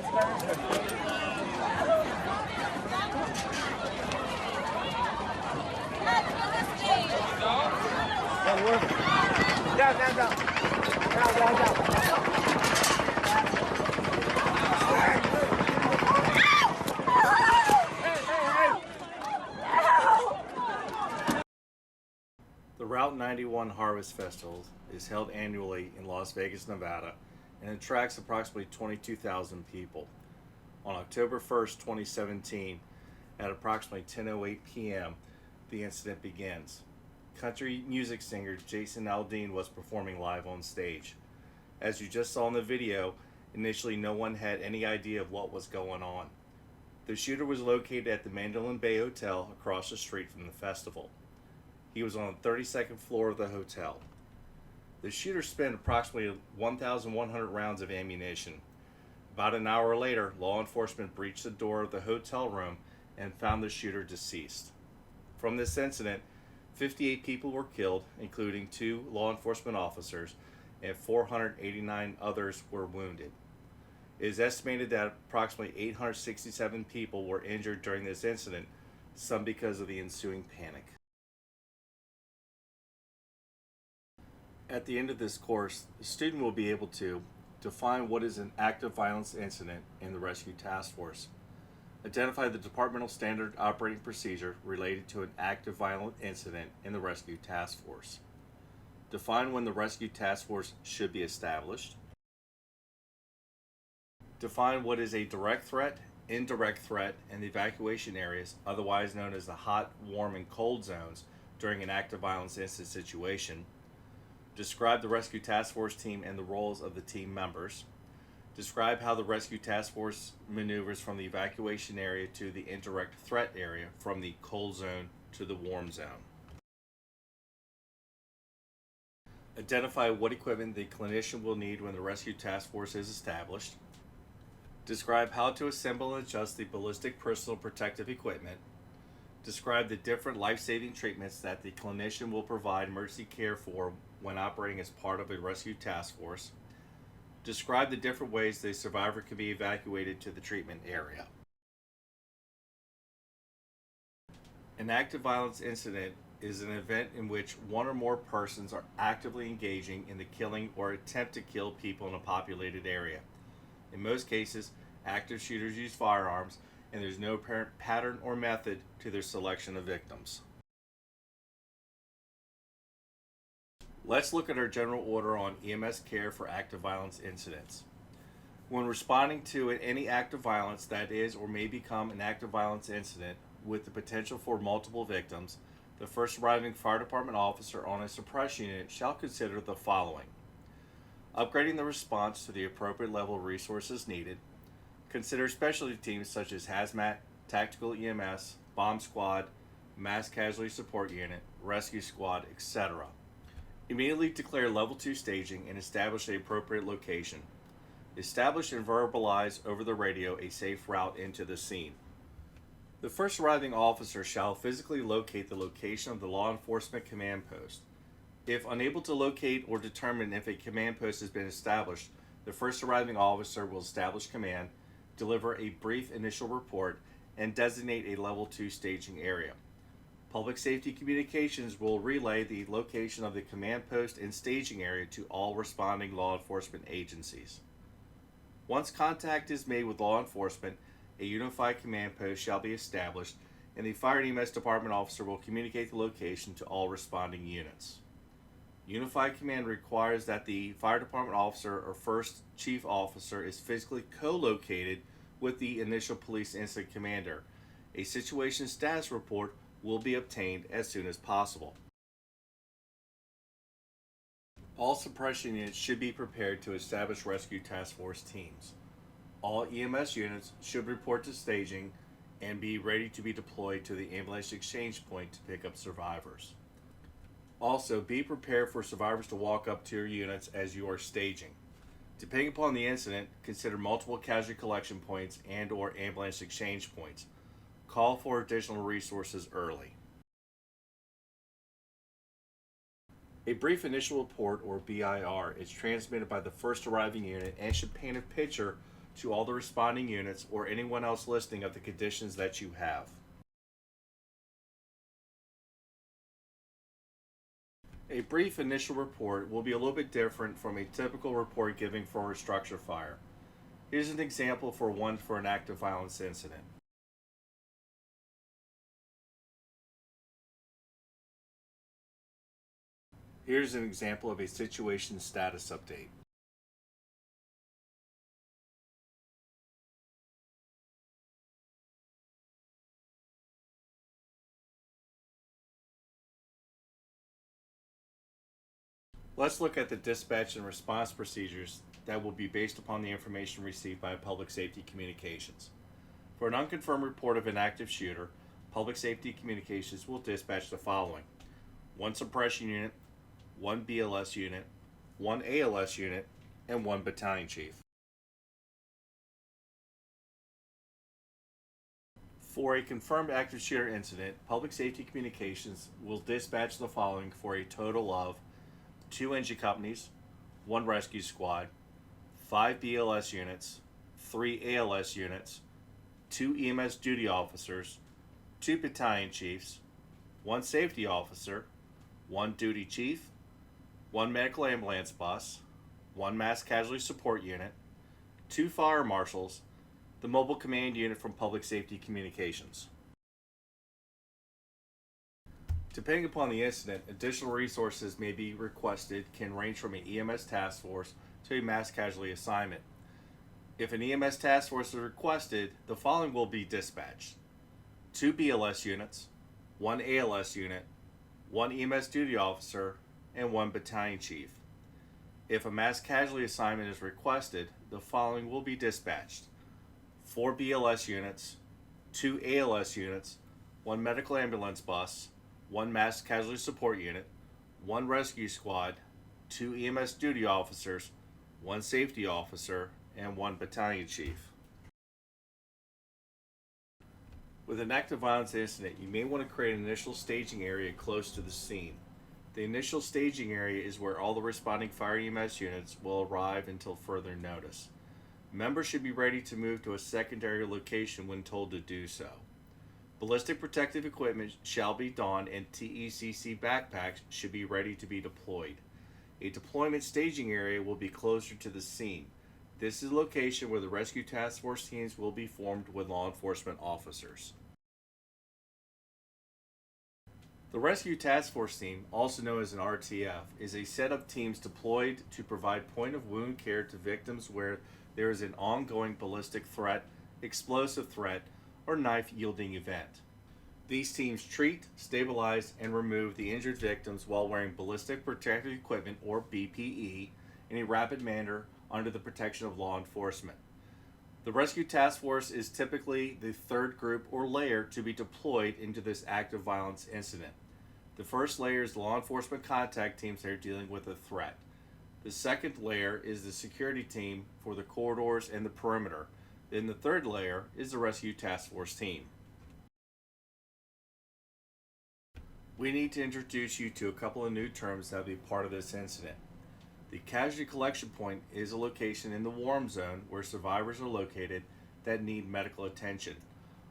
The Route 91 Harvest Festival is held annually in Las Vegas, Nevada, and attracts approximately 22,000 people. On October 1st, 2017, at approximately 10:08 p.m., the incident begins. Country music singer Jason Aldean was performing live on stage. As you just saw in the video, initially no one had any idea of what was going on. The shooter was located at the Mandalay Bay Hotel across the street from the festival. He was on the 32nd floor of the hotel. The shooter spent approximately 1,100 rounds of ammunition. About an hour later, law enforcement breached the door of the hotel room and found the shooter deceased. From this incident, 58 people were killed, including 2 law enforcement officers, and 489 others were wounded. It is estimated that approximately 867 people were injured during this incident, some because of the ensuing panic. At the end of this course, the student will be able to define what is an active violence incident in the Rescue Task Force, identify the departmental standard operating procedure related to an active violent incident in the Rescue Task Force, define when the Rescue Task Force should be established, define what is a direct threat, indirect threat, and the evacuation areas, otherwise known as the hot, warm, and cold zones during an active violence incident situation, describe the Rescue Task Force team and the roles of the team members, describe how the Rescue Task Force maneuvers from the evacuation area to the indirect threat area, from the cold zone to the warm zone. Identify what equipment the clinician will need when the Rescue Task Force is established. Describe how to assemble and adjust the ballistic personal protective equipment. Describe the different life-saving treatments that the clinician will provide emergency care for when operating as part of a rescue task force. Describe the different ways the survivor can be evacuated to the treatment area. An active violence incident is an event in which one or more persons are actively engaging in the killing or attempt to kill people in a populated area. In most cases, active shooters use firearms, and there's no apparent pattern or method to their selection of victims. Let's look at our general order on EMS care for active violence incidents. When responding to any act of violence that is or may become an active violence incident with the potential for multiple victims, the first arriving fire department officer on a suppression unit shall consider the following: upgrading the response to the appropriate level of resources needed. Consider specialty teams such as hazmat, tactical EMS, bomb squad, mass casualty support unit, rescue squad, etc. Immediately declare level 2 staging and establish the appropriate location. Establish and verbalize over the radio a safe route into the scene. The first arriving officer shall physically locate the location of the law enforcement command post. If unable to locate or determine if a command post has been established, the first arriving officer will establish command, deliver a brief initial report, and designate a level 2 staging area. Public Safety Communications will relay the location of the command post and staging area to all responding law enforcement agencies. Once contact is made with law enforcement, a unified command post shall be established, and the Fire and EMS Department officer will communicate the location to all responding units. Unified command requires that the fire department officer or first chief officer is physically co-located with the initial police incident commander. A situation status report will be obtained as soon as possible. All suppression units should be prepared to establish rescue task force teams. All EMS units should report to staging and be ready to be deployed to the ambulance exchange point to pick up survivors. Also, be prepared for survivors to walk up to your units as you are staging. Depending upon the incident, consider multiple casualty collection points and/or ambulance exchange points. Call for additional resources early. A brief initial report, or BIR, is transmitted by the first arriving unit and should paint a picture to all the responding units or anyone else listening of the conditions that you have. A brief initial report will be a little bit different from a typical report given for a structure fire. Here's an example for one for an active violence incident. Here's an example of a situation status update. Let's look at the dispatch and response procedures that will be based upon the information received by Public Safety Communications. For an unconfirmed report of an active shooter, Public Safety Communications will dispatch the following: one suppression unit, one BLS unit, one ALS unit, and one battalion chief. For a confirmed active shooter incident, Public Safety Communications will dispatch the following for a total of 2 engine companies, 1 rescue squad, 5 BLS units, 3 ALS units, 2 EMS duty officers, 2 battalion chiefs, 1 safety officer, 1 duty chief, 1 medical ambulance bus, 1 mass casualty support unit, 2 fire marshals, the mobile command unit from Public Safety Communications. Depending upon the incident, additional resources may be requested, can range from an EMS task force to a mass casualty assignment. If an EMS task force is requested, the following will be dispatched: 2 BLS units, 1 ALS unit, 1 EMS duty officer, and 1 battalion chief. If a mass casualty assignment is requested, the following will be dispatched: 4 BLS units, 2 ALS units, 1 medical ambulance bus, 1 mass casualty support unit, 1 rescue squad, 2 EMS duty officers, 1 safety officer, and 1 battalion chief. With an active violence incident, you may want to create an initial staging area close to the scene. The initial staging area is where all the responding fire EMS units will arrive until further notice. Members should be ready to move to a secondary location when told to do so. Ballistic protective equipment shall be donned and TECC backpacks should be ready to be deployed. A deployment staging area will be closer to the scene. This is a location where the rescue task force teams will be formed with law enforcement officers. The Rescue Task Force Team, also known as an RTF, is a set of teams deployed to provide point of wound care to victims where there is an ongoing ballistic threat, explosive threat, or knife-yielding event. These teams treat, stabilize, and remove the injured victims while wearing ballistic protective equipment, or BPE, in a rapid manner under the protection of law enforcement. The Rescue Task Force is typically the third group or layer to be deployed into this active violence incident. The first layer is the law enforcement contact teams that are dealing with a threat. The second layer is the security team for the corridors and the perimeter. Then the third layer is the Rescue Task Force team. We need to introduce you to a couple of new terms that will be part of this incident. The casualty collection point is a location in the warm zone where survivors are located that need medical attention.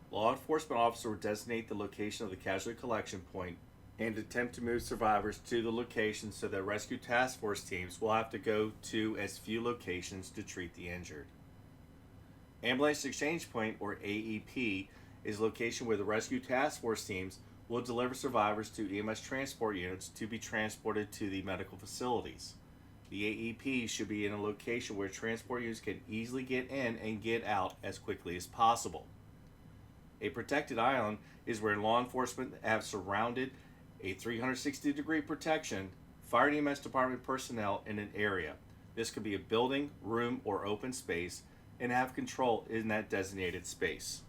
Law enforcement officers will designate the location of the casualty collection point and attempt to move survivors to the location so that rescue task force teams will have to go to as few locations to treat the injured. Ambulance Exchange Point, or AEP, is a location where the rescue task force teams will deliver survivors to EMS transport units to be transported to the medical facilities. The AEP should be in a location where transport units can easily get in and get out as quickly as possible. A protected island is where law enforcement have surrounded a 360-degree protection fire and EMS department personnel in an area. This could be a building, room, or open space, and have control in that designated space.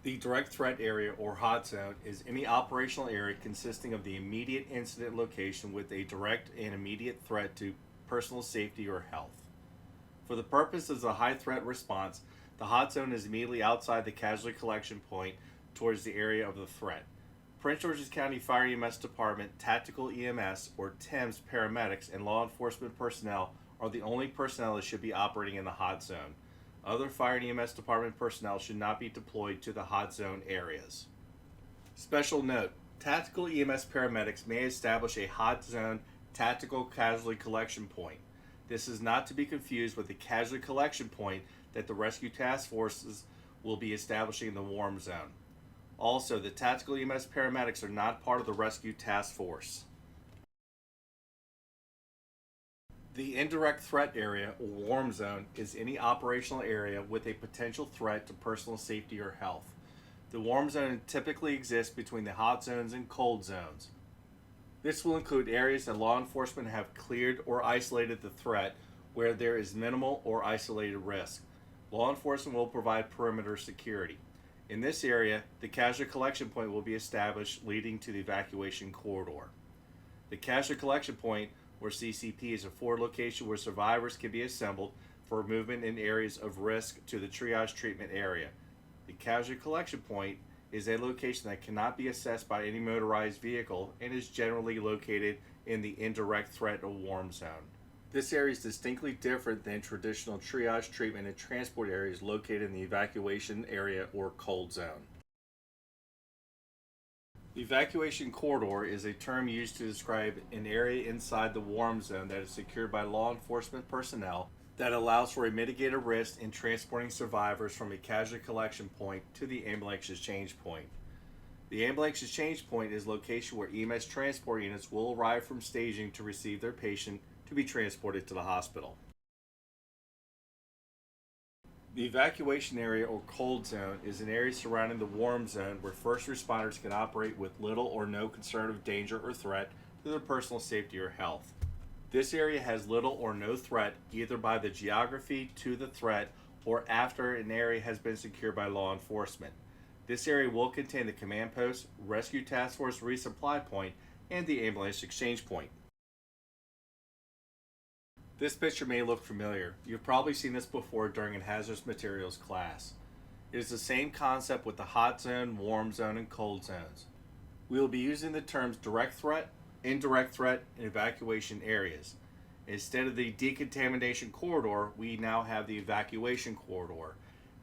The direct threat area, or hot zone, is any operational area consisting of the immediate incident location with a direct and immediate threat to personal safety or health. For the purposes of high threat response, the hot zone is immediately outside the casualty collection point towards the area of the threat. Prince George's County Fire EMS Department Tactical EMS, or TEMS paramedics, and law enforcement personnel are the only personnel that should be operating in the hot zone. Other fire and EMS department personnel should not be deployed to the hot zone areas. Special note, tactical EMS paramedics may establish a hot zone tactical casualty collection point. This is not to be confused with the casualty collection point that the rescue task forces will be establishing in the warm zone. Also, the tactical EMS paramedics are not part of the rescue task force. The indirect threat area, or warm zone, is any operational area with a potential threat to personal safety or health. The warm zone typically exists between the hot zones and cold zones. This will include areas that law enforcement have cleared or isolated the threat where there is minimal or isolated risk. Law enforcement will provide perimeter security. In this area, the casualty collection point will be established leading to the evacuation corridor. The casualty collection point, or CCP, is a forward location where survivors can be assembled for movement in areas of risk to the triage treatment area. The casualty collection point is a location that cannot be accessed by any motorized vehicle and is generally located in the indirect threat or warm zone. This area is distinctly different than traditional triage treatment and transport areas located in the evacuation area or cold zone. The evacuation corridor is a term used to describe an area inside the warm zone that is secured by law enforcement personnel that allows for a mitigated risk in transporting survivors from a casualty collection point to the ambulance exchange point. The ambulance exchange point is a location where EMS transport units will arrive from staging to receive their patient to be transported to the hospital. The evacuation area or cold zone is an area surrounding the warm zone where first responders can operate with little or no concern of danger or threat to their personal safety or health. This area has little or no threat either by the geography to the threat or after an area has been secured by law enforcement. This area will contain the command post, rescue task force resupply point, and the ambulance exchange point. This picture may look familiar. You've probably seen this before during a hazardous materials class. It is the same concept with the hot zone, warm zone, and cold zones. We will be using the terms direct threat, indirect threat, and evacuation areas. Instead of the decontamination corridor, we now have the evacuation corridor.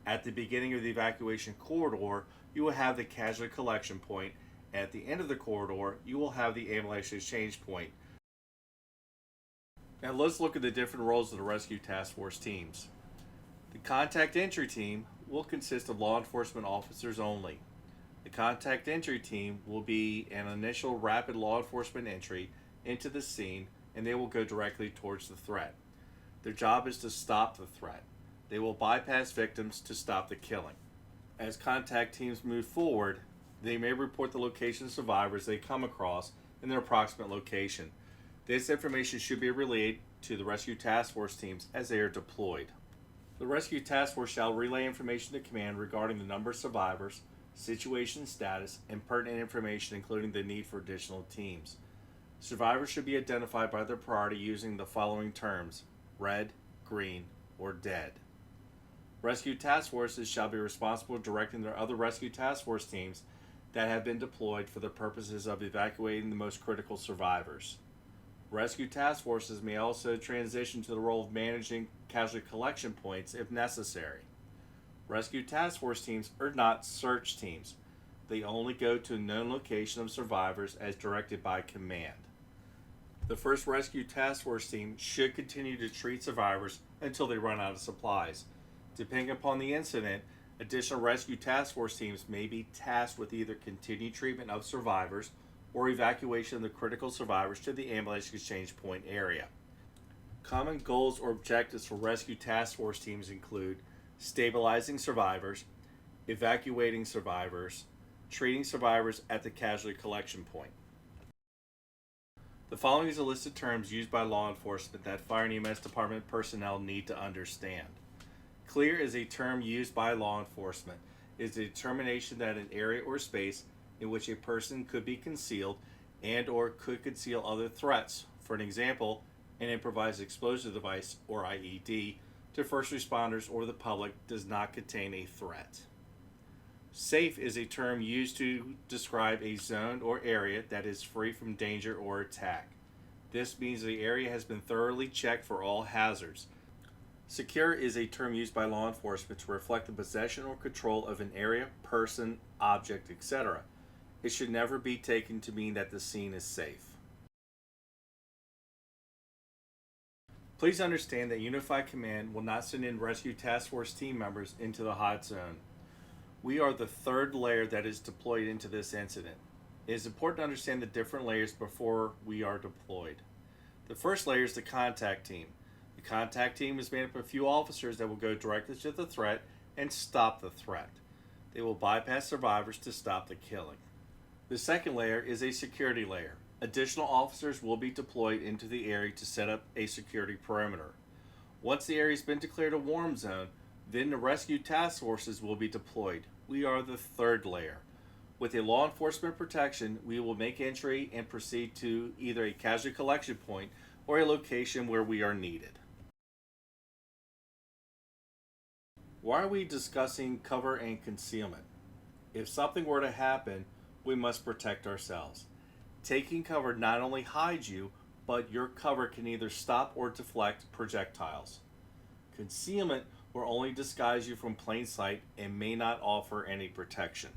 At the beginning of the evacuation corridor, you will have the casualty collection point. At the end of the corridor, you will have the ambulance exchange point. Now let's look at the different roles of the rescue task force teams. The contact entry team will consist of law enforcement officers only. The contact entry team will be an initial rapid law enforcement entry into the scene, and they will go directly towards the threat. Their job is to stop the threat. They will bypass victims to stop the killing. As contact teams move forward, they may report the location of survivors they come across and their approximate location. This information should be relayed to the rescue task force teams as they are deployed. The rescue task force shall relay information to command regarding the number of survivors, situation status, and pertinent information including the need for additional teams. Survivors should be identified by their priority using the following terms: red, green, or dead. Rescue task forces shall be responsible for directing their other rescue task force teams that have been deployed for the purposes of evacuating the most critical survivors. Rescue task forces may also transition to the role of managing casualty collection points if necessary. Rescue task force teams are not search teams. They only go to a known location of survivors as directed by command. The first rescue task force team should continue to treat survivors until they run out of supplies. Depending upon the incident, additional rescue task force teams may be tasked with either continued treatment of survivors or evacuation of the critical survivors to the ambulance exchange point area. Common goals or objectives for rescue task force teams include stabilizing survivors, evacuating survivors, treating survivors at the casualty collection point. The following is a list of terms used by law enforcement that fire and EMS department personnel need to understand. Clear is a term used by law enforcement. It is a determination that an area or space in which a person could be concealed and or could conceal other threats. For an example, an improvised explosive device, or IED, to first responders or the public does not contain a threat. Safe is a term used to describe a zone or area that is free from danger or attack. This means the area has been thoroughly checked for all hazards. Secure is a term used by law enforcement to reflect the possession or control of an area, person, object, etc. It should never be taken to mean that the scene is safe. Please understand that Unified Command will not send in Rescue Task Force team members into the hot zone. We are the third layer that is deployed into this incident. It is important to understand the different layers before we are deployed. The first layer is the contact team. The contact team is made up of a few officers that will go directly to the threat and stop the threat. They will bypass survivors to stop the killing. The second layer is a security layer. Additional officers will be deployed into the area to set up a security perimeter. Once the area has been declared a warm zone, then the rescue task forces will be deployed. We are the third layer. With a law enforcement protection, we will make entry and proceed to either a casualty collection point or a location where we are needed. Why are we discussing cover and concealment? If something were to happen, we must protect ourselves. Taking cover not only hides you, but your cover can either stop or deflect projectiles. Concealment will only disguise you from plain sight and may not offer any protection.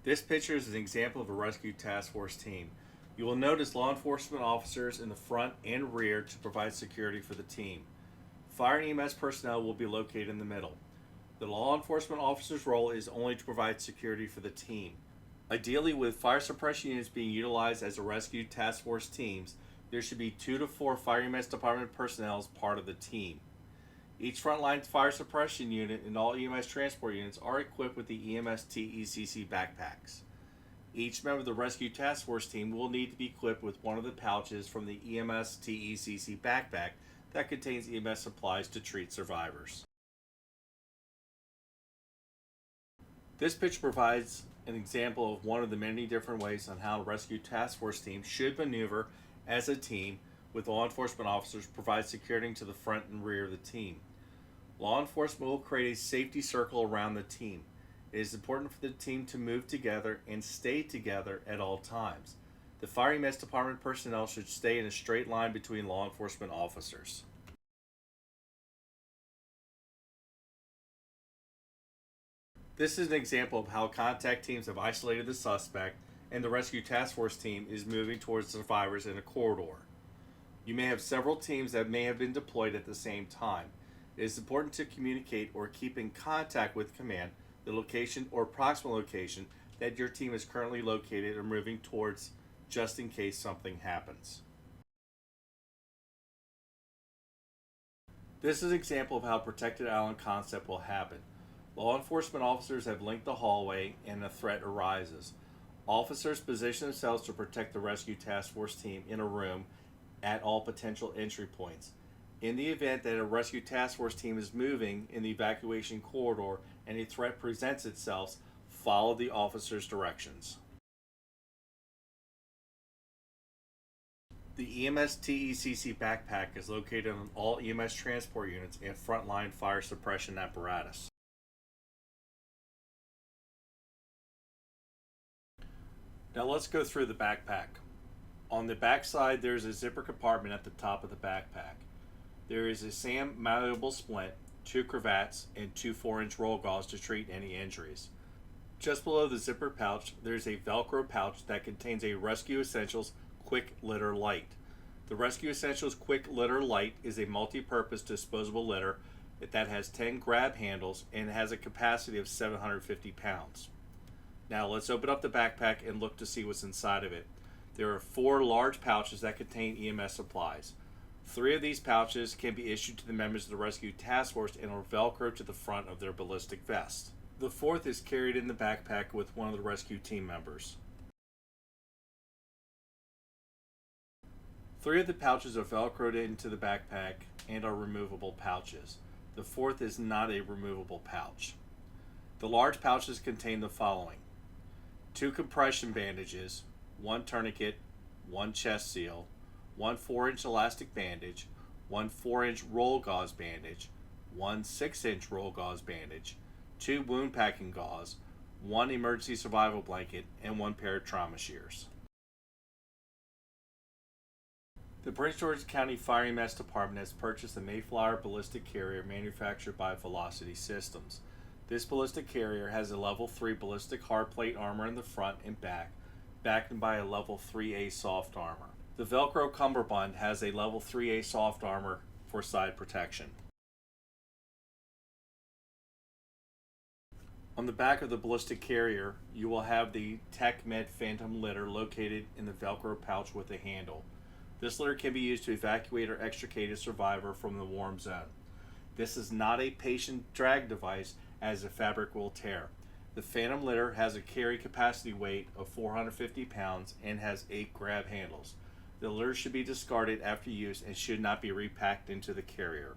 This picture is an example of a rescue task force team. You will notice law enforcement officers in the front and rear to provide security for the team. Fire and EMS personnel will be located in the middle. The law enforcement officer's role is only to provide security for the team. Ideally, with fire suppression units being utilized as a rescue task force teams, there should be 2 to 4 fire EMS department personnel as part of the team. Each frontline fire suppression unit and all EMS transport units are equipped with the EMS TECC backpacks. Each member of the rescue task force team will need to be equipped with one of the pouches from the EMS TECC backpack that contains EMS supplies to treat survivors. This picture provides an example of one of the many different ways on how a rescue task force team should maneuver as a team, with law enforcement officers provide security to the front and rear of the team. Law enforcement will create a safety circle around the team. It is important for the team to move together and stay together at all times. The fire EMS department personnel should stay in a straight line between law enforcement officers. This is an example of how contact teams have isolated the suspect and the rescue task force team is moving towards survivors in a corridor. You may have several teams that may have been deployed at the same time. It is important to communicate or keep in contact with command the location or proximal location that your team is currently located or moving towards, just in case something happens. This is an example of how a protected island concept will happen. Law enforcement officers have linked the hallway and a threat arises. Officers position themselves to protect the rescue task force team in a room at all potential entry points. In the event that a rescue task force team is moving in the evacuation corridor and a threat presents itself, follow the officer's directions. The EMS TECC backpack is located on all EMS transport units and frontline fire suppression apparatus. Now let's go through the backpack. On the back side, there's a zipper compartment at the top of the backpack. There is a SAM malleable splint, 2 cravats, and 2 4-inch roll gauze to treat any injuries. Just below the zipper pouch, there's a Velcro pouch that contains a Rescue Essentials Quick Litter Light. The Rescue Essentials Quick Litter Light is a multi-purpose disposable litter that has 10 grab handles and has a capacity of 750 pounds. Now let's open up the backpack and look to see what's inside of it. There are 4 large pouches that contain EMS supplies. 3 of these pouches can be issued to the members of the rescue task force and are Velcro to the front of their ballistic vest. The 4th is carried in the backpack with one of the rescue team members. 3 of the pouches are Velcroed into the backpack and are removable pouches. The 4th is not a removable pouch. The large pouches contain the following: 2 compression bandages, 1 tourniquet, 1 chest seal, 1 4-inch elastic bandage, 1 4-inch roll gauze bandage, 1 6-inch roll gauze bandage, 2 wound packing gauze, 1 emergency survival blanket, and 1 pair of trauma shears. The Prince George's County Fire and Mess Department has purchased the Mayflower ballistic carrier manufactured by Velocity Systems. This ballistic carrier has a level 3 ballistic hardplate armor in the front and back, backed by a level 3A soft armor. The Velcro cummerbund has a level 3A soft armor for side protection. On the back of the ballistic carrier, you will have the TechMed Phantom litter located in the Velcro pouch with a handle. This litter can be used to evacuate or extricate a survivor from the warm zone. This is not a patient drag device, as the fabric will tear. The Phantom litter has a carry capacity weight of 450 pounds and has 8 grab handles. The litter should be discarded after use and should not be repacked into the carrier.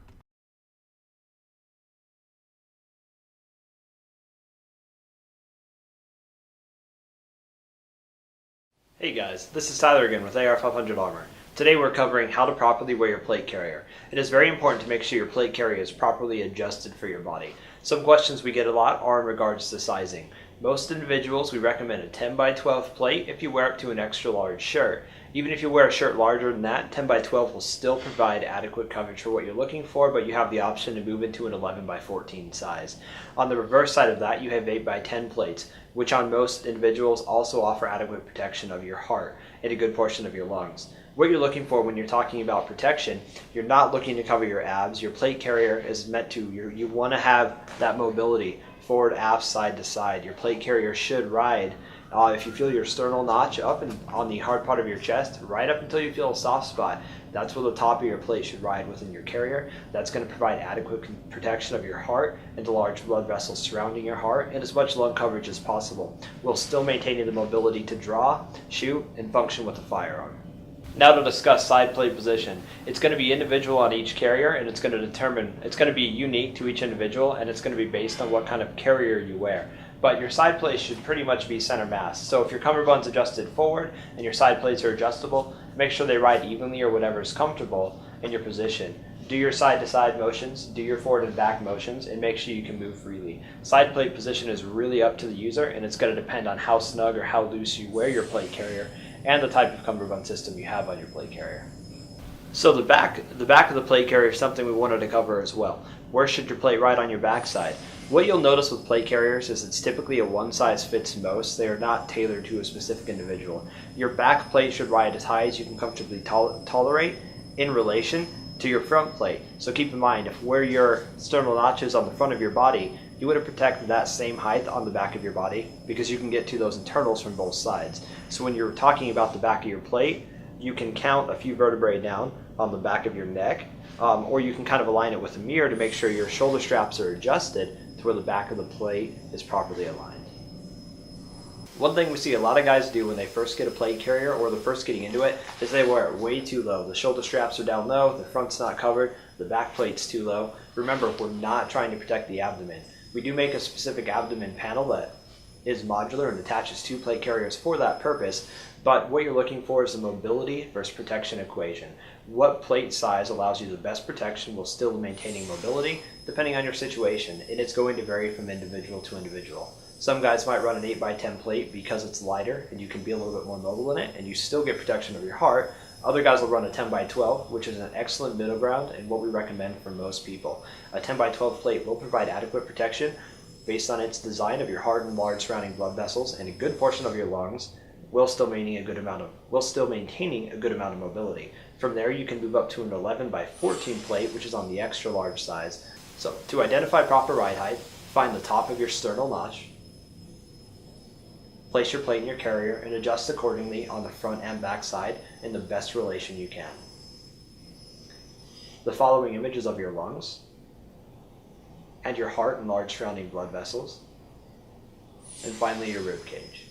Hey guys, this is Tyler again with AR500 Armor. Today we're covering how to properly wear your plate carrier. It is very important to make sure your plate carrier is properly adjusted for your body. Some questions we get a lot are in regards to sizing. Most individuals, we recommend a 10 by 12 plate if you wear up to an extra large shirt. Even if you wear a shirt larger than that, 10 by 12 will still provide adequate coverage for what you're looking for, but you have the option to move into an 11 by 14 size. On the reverse side of that, you have 8 by 10 plates, which on most individuals also offer adequate protection of your heart and a good portion of your lungs. What you're looking for when you're talking about protection, you're not looking to cover your abs. Your plate carrier is meant to, you want to have that mobility forward, aft, side to side. Your plate carrier should ride, if you feel your sternal notch up and on the hard part of your chest, right up until you feel a soft spot. That's where the top of your plate should ride within your carrier. That's going to provide adequate protection of your heart and the large blood vessels surrounding your heart and as much lung coverage as possible, while still maintaining the mobility to draw, shoot, and function with a firearm. Now to discuss side plate position. It's going to be individual on each carrier, and it's going to be unique to each individual, and it's going to be based on what kind of carrier you wear. But your side plates should pretty much be center mass. So if your cummerbund's adjusted forward and your side plates are adjustable, make sure they ride evenly or whatever is comfortable in your position. Do your side to side motions, do your forward and back motions, and make sure you can move freely. Side plate position is really up to the user, and it's going to depend on how snug or how loose you wear your plate carrier and the type of cummerbund system you have on your plate carrier. So the back of the plate carrier is something we wanted to cover as well. Where should your plate ride on your backside? What you'll notice with plate carriers is it's typically a one size fits most. They are not tailored to a specific individual. Your back plate should ride as high as you can comfortably tolerate in relation to your front plate. So keep in mind, if where your sternal notch is on the front of your body, you want to protect that same height on the back of your body because you can get to those internals from both sides. So when you're talking about the back of your plate, you can count a few vertebrae down on the back of your neck, or you can kind of align it with a mirror to make sure your shoulder straps are adjusted to where the back of the plate is properly aligned. One thing we see a lot of guys do when they first get a plate carrier or they're first getting into it is they wear it way too low. The shoulder straps are down low, the front's not covered, the back plate's too low. Remember, we're not trying to protect the abdomen. We do make a specific abdomen panel that is modular and attaches to plate carriers for that purpose, but what you're looking for is the mobility versus protection equation. What plate size allows you the best protection while still maintaining mobility, depending on your situation, and it's going to vary from individual to individual. Some guys might run an 8 by 10 plate because it's lighter and you can be a little bit more mobile in it and you still get protection of your heart. Other guys will run a 10 by 12, which is an excellent middle ground and what we recommend for most people. A 10 by 12 plate will provide adequate protection based on its design of your heart and large surrounding blood vessels and a good portion of your lungs, while still maintaining a good amount of mobility. From there, you can move up to an 11 by 14 plate, which is on the extra large size. So to identify proper ride height, find the top of your sternal notch, place your plate in your carrier, and adjust accordingly on the front and back side in the best relation you can. The following images of your lungs and your heart and large surrounding blood vessels, and finally your rib cage.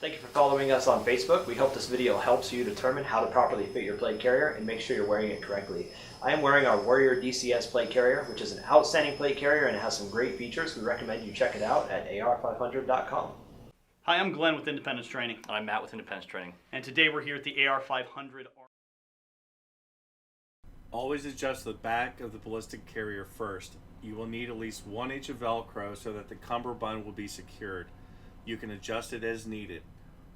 Thank you for following us on Facebook. We hope this video helps you determine how to properly fit your plate carrier and make sure you're wearing it correctly. I am wearing our Warrior DCS plate carrier, which is an outstanding plate carrier and it has some great features. We recommend you check it out at ar500.com. Hi, I'm Glenn with Independence Training. I'm Matt with Independence Training. And today we're here at the AR500. Always adjust the back of the ballistic carrier first. You will need at least 1 inch of Velcro so that the cummerbund will be secured. You can adjust it as needed.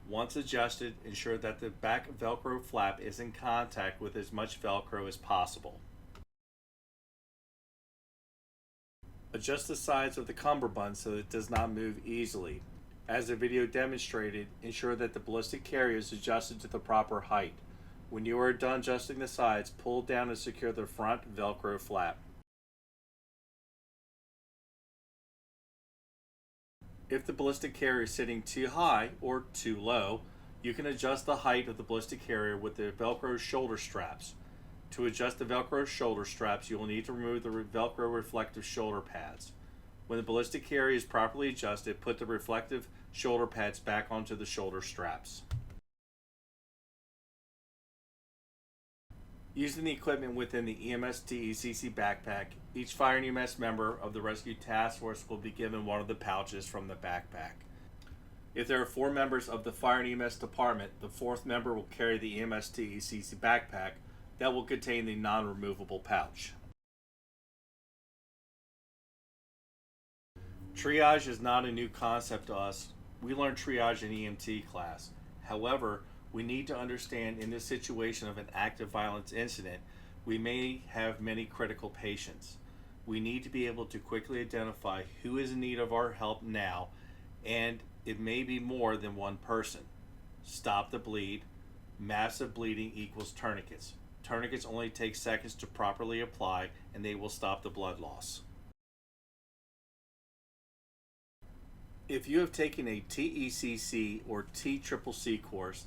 Once adjusted, ensure that the back Velcro flap is in contact with as much Velcro as possible. Adjust the sides of the cummerbund so that it does not move easily. As the video demonstrated, ensure that the ballistic carrier is adjusted to the proper height. When you are done adjusting the sides, pull down and secure the front Velcro flap. If the ballistic carrier is sitting too high or too low, you can adjust the height of the ballistic carrier with the Velcro shoulder straps. To adjust the Velcro shoulder straps, you will need to remove the Velcro reflective shoulder pads. When the ballistic carrier is properly adjusted, put the reflective shoulder pads back onto the shoulder straps. Using the equipment within the EMS TECC backpack, each fire and EMS member of the rescue task force will be given one of the pouches from the backpack. If there are 4 members of the fire and EMS department, the 4th member will carry the EMS TECC backpack that will contain the non-removable pouch. Triage is not a new concept to us. We learned triage in EMT class. However, we need to understand in this situation of an active violence incident, we may have many critical patients. We need to be able to quickly identify who is in need of our help now, and it may be more than one person. Stop the bleed. Massive bleeding equals tourniquets. Tourniquets only take seconds to properly apply, and they will stop the blood loss. If you have taken a TECC or TCCC course,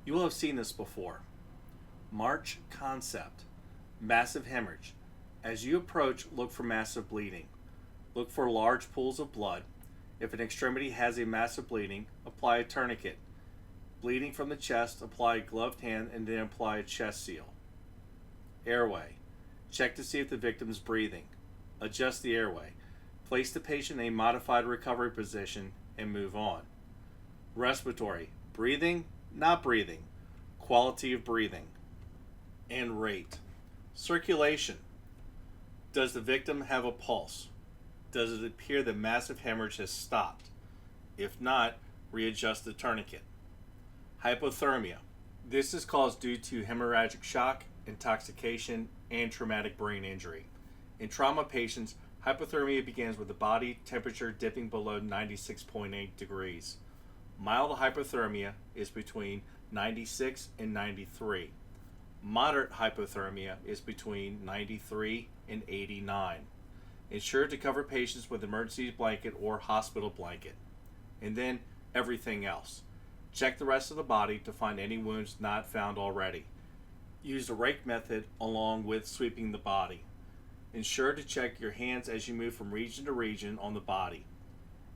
you will have seen this before. March concept. Massive hemorrhage. As you approach, look for massive bleeding. Look for large pools of blood. If an extremity has a massive bleeding, apply a tourniquet. Bleeding from the chest, apply a gloved hand and then apply a chest seal. Airway. Check to see if the victim is breathing. Adjust the airway. Place the patient in a modified recovery position and move on. Respiratory. Breathing, not breathing. Quality of breathing. And rate. Circulation. Does the victim have a pulse? Does it appear that massive hemorrhage has stopped? If not, readjust the tourniquet. Hypothermia. This is caused due to hemorrhagic shock, intoxication, and traumatic brain injury. In trauma patients, hypothermia begins with the body temperature dipping below 96.8 degrees. Mild hypothermia is between 96 and 93. Moderate hypothermia is between 93 and 89. Ensure to cover patients with emergency blanket or hospital blanket. And then everything else. Check the rest of the body to find any wounds not found already. Use the rake method along with sweeping the body. Ensure to check your hands as you move from region to region on the body.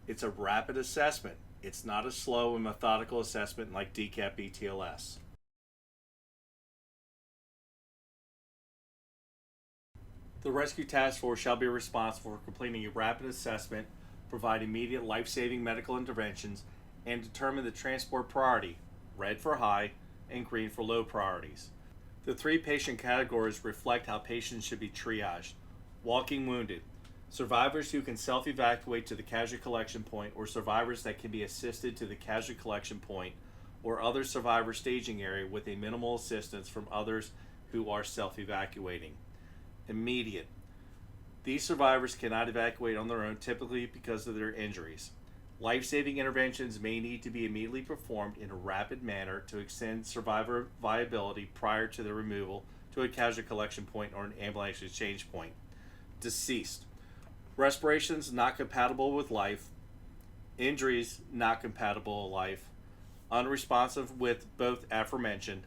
It's a rapid assessment. It's not a slow and methodical assessment like DCAP BTLS. The Rescue Task Force shall be responsible for completing a rapid assessment, provide immediate life-saving medical interventions, and determine the transport priority, red for high and green for low priorities. The 3 patient categories reflect how patients should be triaged. Walking wounded, survivors who can self-evacuate to the casualty collection point or survivors that can be assisted to the casualty collection point or other survivor staging area with a minimal assistance from others who are self-evacuating. Immediate. These survivors cannot evacuate on their own, typically because of their injuries. Life-saving interventions may need to be immediately performed in a rapid manner to extend survivor viability prior to the removal to a casualty collection point or an ambulance exchange point. Deceased. Respirations not compatible with life. Injuries not compatible with life. Unresponsive with both aforementioned.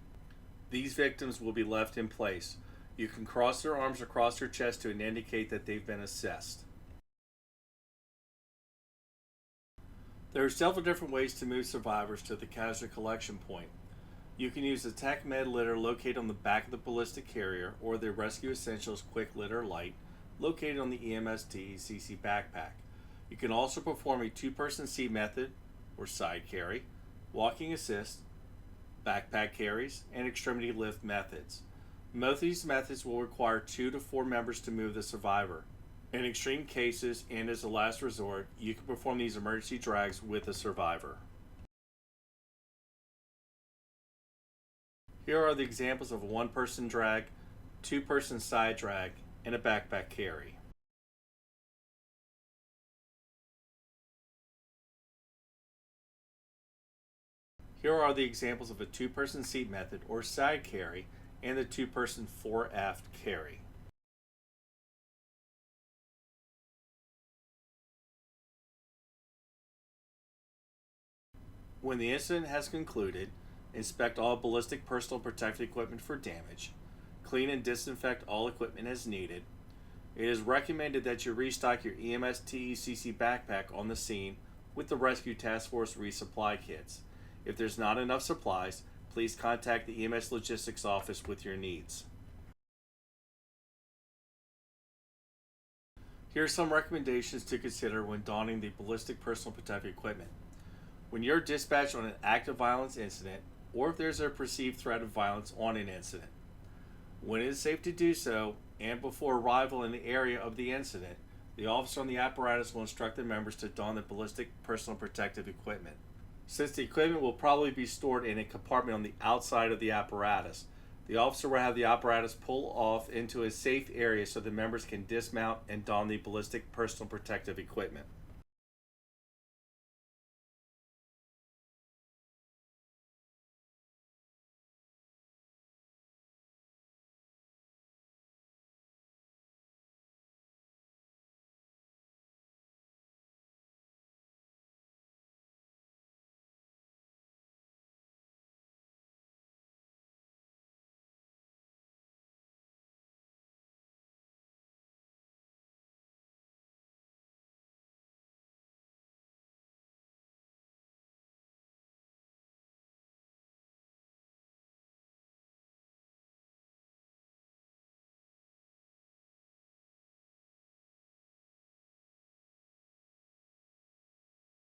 These victims will be left in place. You can cross their arms across their chest to indicate that they've been assessed. There are several different ways to move survivors to the casualty collection point. You can use the TAC Med litter located on the back of the ballistic carrier or the Rescue Essentials Quick Litter Light located on the EMS TECC backpack. You can also perform a 2-person seat method or side carry, walking assist, backpack carries, and extremity lift methods. Most of these methods will require 2 to 4 members to move the survivor. In extreme cases and as a last resort, you can perform these emergency drags with the survivor. Here are the examples of a one-person drag, two-person side drag, and a backpack carry. Here are the examples of a two-person seat method or side carry and the two-person fore-aft carry. When the incident has concluded, inspect all ballistic personal protective equipment for damage. Clean and disinfect all equipment as needed. It is recommended that you restock your EMS TECC backpack on the scene with the Rescue Task Force resupply kits. If there's not enough supplies, please contact the EMS Logistics Office with your needs. Here are some recommendations to consider when donning the ballistic personal protective equipment. When you're dispatched on an active violence incident, or if there's a perceived threat of violence on an incident. When it is safe to do so, and before arrival in the area of the incident, the officer on the apparatus will instruct the members to don the ballistic personal protective equipment. Since the equipment will probably be stored in a compartment on the outside of the apparatus, the officer will have the apparatus pull off into a safe area so the members can dismount and don the ballistic personal protective equipment.